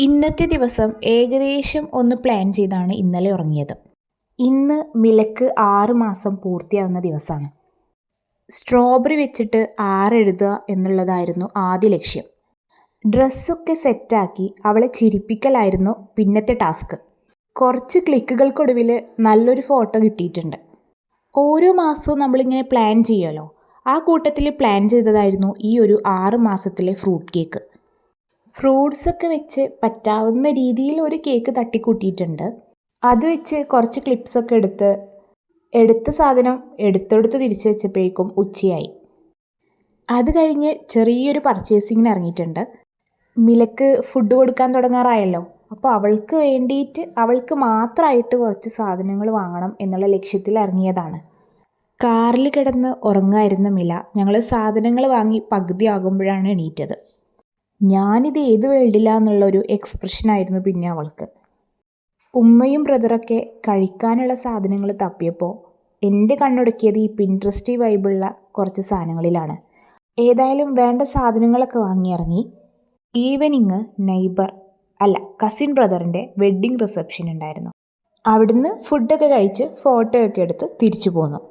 ഇന്നത്തെ ദിവസം ഏകദേശം ഒന്ന് പ്ലാൻ ചെയ്താണ് ഇന്നലെ ഉറങ്ങിയത്. ഇന്ന് മിലക്ക് 6 മാസം പൂർത്തിയാവുന്ന ദിവസമാണ്. സ്ട്രോബെറി വെച്ചിട്ട് 6 എഴുതുക എന്നുള്ളതായിരുന്നു ആദ്യ ലക്ഷ്യം. ഡ്രസ്സൊക്കെ സെറ്റാക്കി അവളെ ചിരിപ്പിക്കലായിരുന്നു പിന്നത്തെ ടാസ്ക്. കുറച്ച് ക്ലിക്കുകൾക്കൊടുവിൽ നല്ലൊരു ഫോട്ടോ കിട്ടിയിട്ടുണ്ട്. ഓരോ മാസവും നമ്മളിങ്ങനെ പ്ലാൻ ചെയ്യുമല്ലോ, ആ കൂട്ടത്തിൽ പ്ലാൻ ചെയ്തതായിരുന്നു ഈ ഒരു 6 മാസത്തിലെ ഫ്രൂട്ട് കേക്ക്. ഫ്രൂട്ട്സൊക്കെ വെച്ച് പറ്റാവുന്ന രീതിയിൽ ഒരു കേക്ക് തട്ടിക്കൂട്ടിയിട്ടുണ്ട്. അത് വെച്ച് കുറച്ച് ക്ലിപ്സൊക്കെ എടുത്ത സാധനം എടുത്തെടുത്ത് തിരിച്ചു വെച്ചപ്പോഴേക്കും ഉച്ചയായി. അത് കഴിഞ്ഞ് ചെറിയൊരു പർച്ചേസിങ്ങിന് ഇറങ്ങിയിട്ടുണ്ട്. മിലക്ക് ഫുഡ് കൊടുക്കാൻ തുടങ്ങാറായല്ലോ, അപ്പോൾ അവൾക്ക് വേണ്ടിയിട്ട് അവൾക്ക് മാത്രമായിട്ട് കുറച്ച് സാധനങ്ങൾ വാങ്ങണം എന്നുള്ള ലക്ഷ്യത്തിൽ ഇറങ്ങിയതാണ്. കാറിൽ കിടന്ന് ഉറങ്ങായിരുന്ന മില ഞങ്ങൾ സാധനങ്ങൾ വാങ്ങി പകുതി ആകുമ്പോഴാണ് എണീറ്റത്. ഞാനിത് ഏത് വേൾഡിലാന്നുള്ളൊരു എക്സ്പ്രഷനായിരുന്നു പിന്നെ അവൾക്ക്. ഉമ്മയും ബ്രദറൊക്കെ കഴിക്കാനുള്ള സാധനങ്ങൾ തപ്പിയപ്പോൾ എൻ്റെ കണ്ണുടക്കിയത് ഈ പിൻട്രസ്റ്റി വൈബുള്ള കുറച്ച് സാധനങ്ങളിലാണ്. ഏതായാലും വേണ്ട സാധനങ്ങളൊക്കെ വാങ്ങിയിറങ്ങി. ഈവനിങ് കസിൻ ബ്രദറിൻ്റെ വെഡ്ഡിങ് റിസപ്ഷൻ ഉണ്ടായിരുന്നു. അവിടുന്ന് ഫുഡൊക്കെ കഴിച്ച് ഫോട്ടോയൊക്കെ എടുത്ത് തിരിച്ചു പോന്നു.